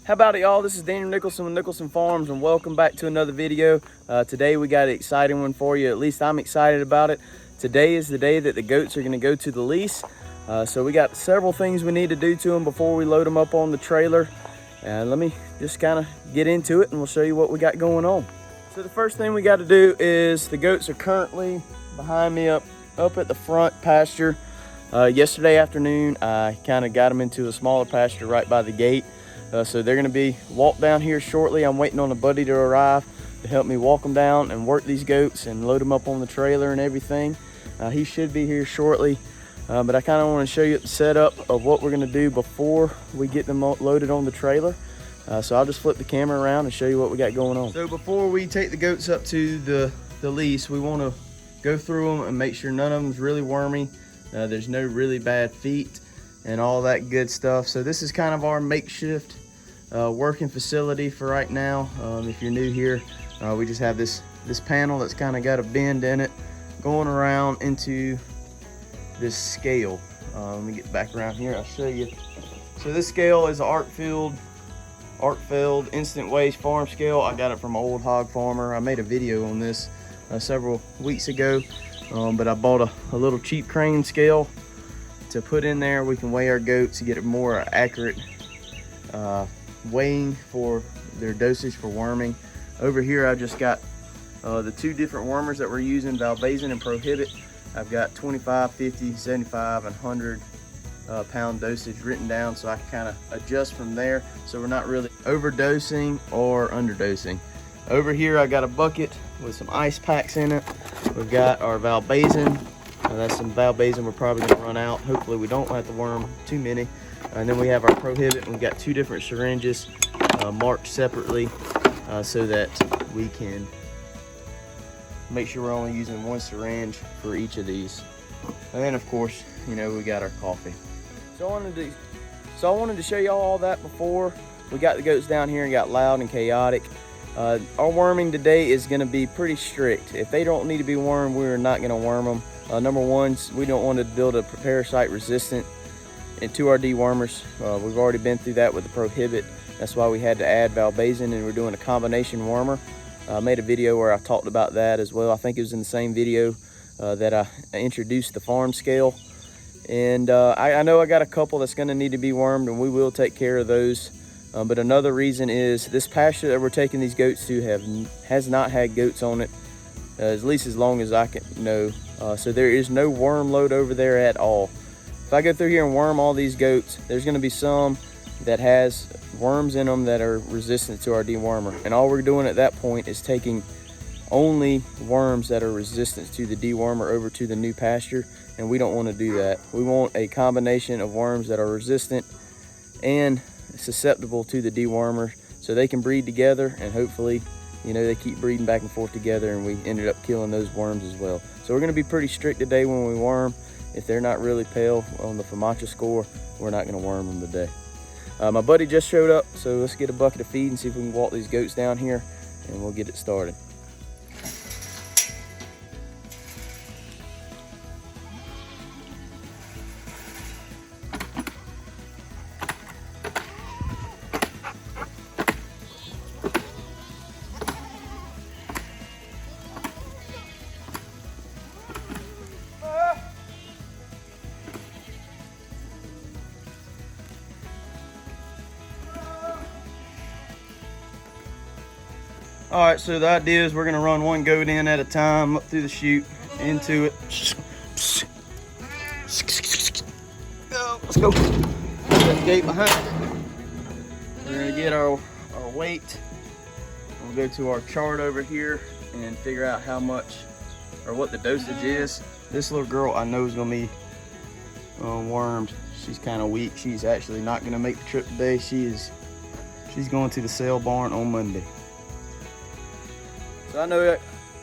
How about it, y'all? This is Daniel Nicholson with Nicholson Farms, and welcome back to another video. Today we got an exciting one for you. At least I'm excited about it. Today is the day that the goats are going to go to the lease. So we got several things we need to do to them before we load them up on the trailer. Let me just kind of get into it and we'll show you what we got going on. So the first thing we got to do is the goats are currently behind me up at the front pasture. Yesterday afternoon I kind of got them into a smaller pasture right by the gate. So they're going to be walked down here shortly. I'm waiting on a buddy to arrive to help me walk them down and work these goats and load them up on the trailer and everything. He should be here shortly, but I kind of want to show you the setup of what we're going to do before we get them loaded on the trailer. So I'll just flip the camera around and show you what we got going on. So before we take the goats up to the lease, we want to go through them and make sure none of them's really wormy. There's no really bad feet and all that good stuff. So this is kind of our makeshift working facility for right now. If you're new here, we just have this panel that's kind of got a bend in it going around into this scale. Let me get back around here, I'll show you. So this scale is an Artfield instant waste farm scale. I got it from an old hog farmer. I made a video on this several weeks ago, but I bought a little cheap crane scale to put in there. We can weigh our goats to get a more accurate weighing for their dosage for worming. Over here I just got the two different wormers that we're using, Valbazen and Prohibit. I've got 25, 50, 75, and 100 pound dosage written down, so I can kind of adjust from there so we're not really overdosing or underdosing. Over here I got a bucket with some ice packs in it. We've got our Valbazen. That's some Valbazen we're probably going to run out. Hopefully we don't have to worm too many. And then we have our Prohibit, and we've got two different syringes marked separately so that we can make sure we're only using one syringe for each of these. And then of course, you know, we got our coffee. So I wanted to show y'all all that before we got the goats down here and got loud and chaotic. Our worming today is going to be pretty strict. If they don't need to be wormed, we're not going to worm them. Number one, we don't want to build a parasite resistant into our dewormers. We've already been through that with the Prohibit. That's why we had to add Valbazen, and we're doing a combination wormer. I made a video where I talked about that as well. I think it was in the same video that I introduced the farm scale. And I know I got a couple that's going to need to be wormed, and we will take care of those. But another reason is this pasture that we're taking these goats to has not had goats on it at least as long as I can know. So there is no worm load over there at all. If I go through here and worm all these goats, there's going to be some that has worms in them that are resistant to our dewormer. And all we're doing at that point is taking only worms that are resistant to the dewormer over to the new pasture, and we don't want to do that. We want a combination of worms that are resistant and susceptible to the dewormer so they can breed together, and hopefully, you know, they keep breeding back and forth together, and we ended up killing those worms as well. So we're going to be pretty strict today when we worm. If they're not really pale on the FOMACHA score, we're not going to worm them today. My buddy just showed up, so let's get a bucket of feed and see if we can walk these goats down here, and we'll get it started. All right, so the idea is we're gonna run one goat in at a time up through the chute into it. Let's go. That gate behind. We're gonna get our weight. We'll go to our chart over here and figure out how much or what the dosage is. This little girl I know is gonna be wormed. She's kind of weak. She's actually not gonna make the trip today. She's going to the sale barn on Monday. So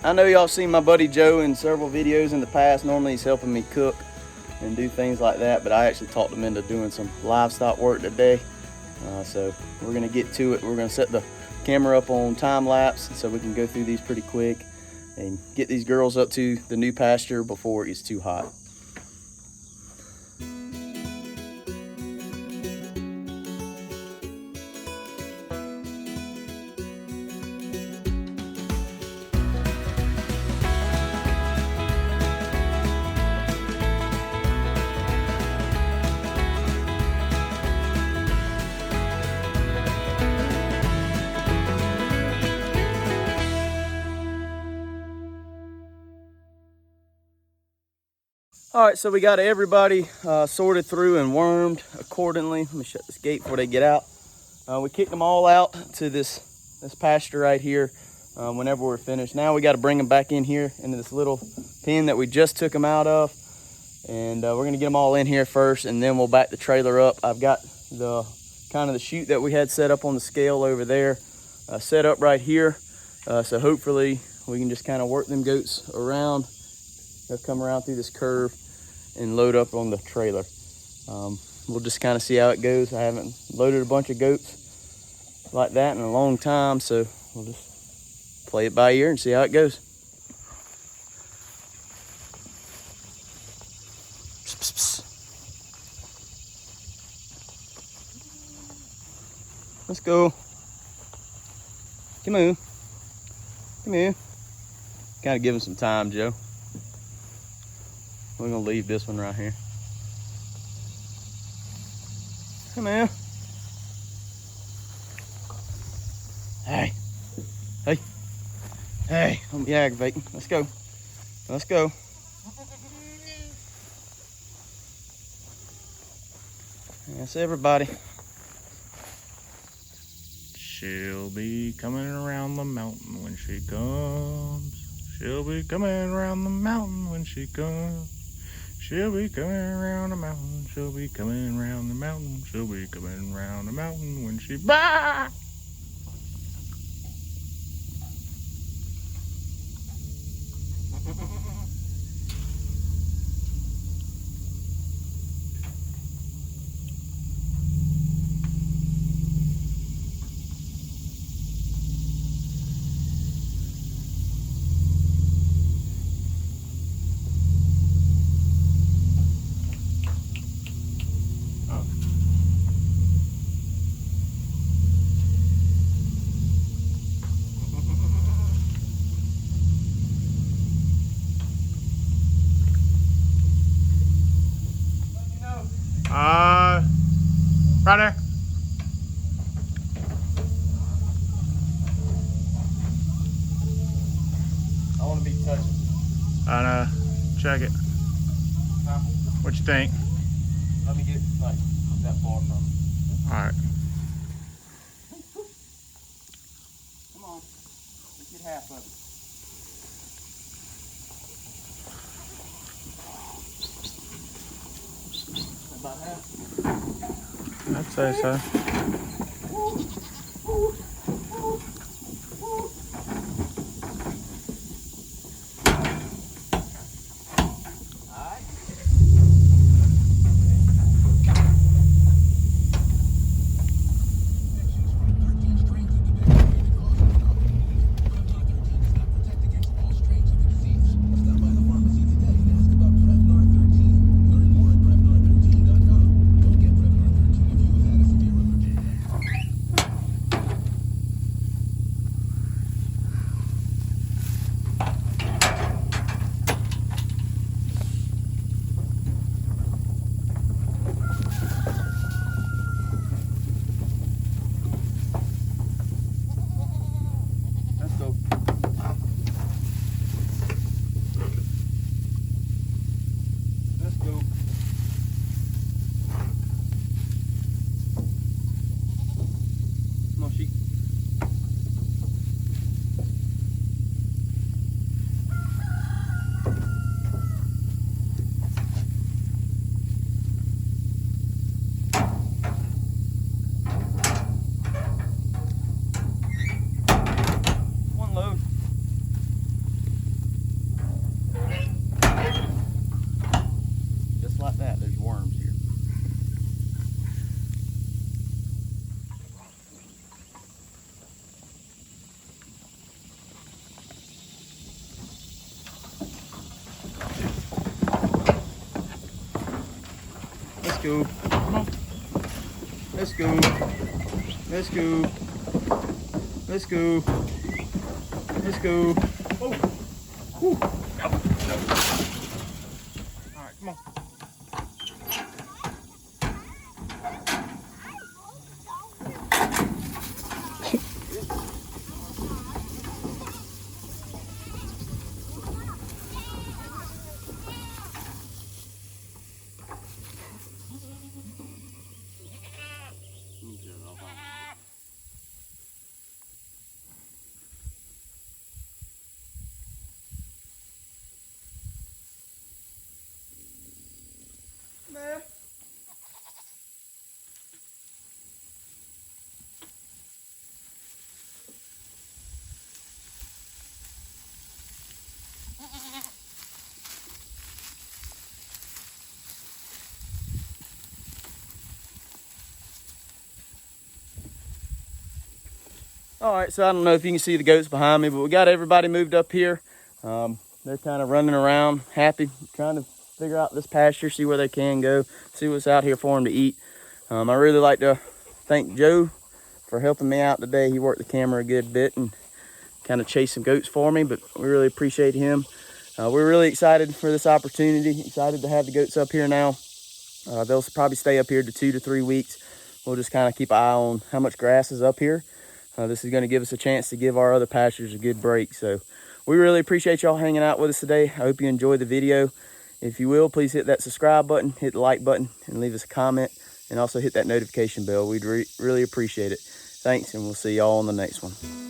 I know y'all seen my buddy Joe in several videos in the past. Normally he's helping me cook and do things like that, but I actually talked him into doing some livestock work today. So we're gonna get to it. We're gonna set the camera up on time lapse so we can go through these pretty quick and get these girls up to the new pasture before it gets too hot. All right, so we got everybody sorted through and wormed accordingly. Let me shut this gate before they get out. We kicked them all out to this pasture right here whenever we're finished. Now we got to bring them back in here into this little pen that we just took them out of. And we're gonna get them all in here first, and then we'll back the trailer up. I've got the kind of the chute that we had set up on the scale over there set up right here. So hopefully we can just kind of work them goats around. They'll come around through this curve and load up on the trailer. We'll just kind of see how it goes. I haven't loaded a bunch of goats like that in a long time, so we'll just play it by ear and see how it goes. Psst, psst, psst. Let's go. Come on. Come here. Gotta give him some time, Joe. We're gonna leave this one right here. Come here. Hey. Hey. Hey. Don't be aggravating. Let's go. Let's go. That's everybody. She'll be coming around the mountain when she comes. She'll be coming around the mountain when she comes. She'll be coming around the mountain. She'll be coming around the mountain. She'll be coming around the mountain when she bah! Right there. I want to be touching. Check it. Huh? What you think? Let me get like that far from it. All right. Come on. Let's get half of it. About half. I'd say so. Go. Come on. Let's go. Let's go. Let's go. Let's go. Oh. Whew. All right, come on. All right, so I don't know if you can see the goats behind me, but we got everybody moved up here. They're kind of running around, happy, trying to figure out this pasture, see where they can go, see what's out here for them to eat. I really like to thank Joe for helping me out today. He worked the camera a good bit and kind of chased some goats for me, but we really appreciate him. We're really excited for this opportunity, excited to have the goats up here now. They'll probably stay up here to 2 to 3 weeks. We'll just kind of keep an eye on how much grass is up here. This is going to give us a chance to give our other pastures a good break. So we really appreciate y'all hanging out with us today. I hope you enjoyed the video. If you will, please hit that subscribe button, hit the like button, and leave us a comment. And also hit that notification bell. We'd really appreciate it. Thanks, and we'll see y'all on the next one.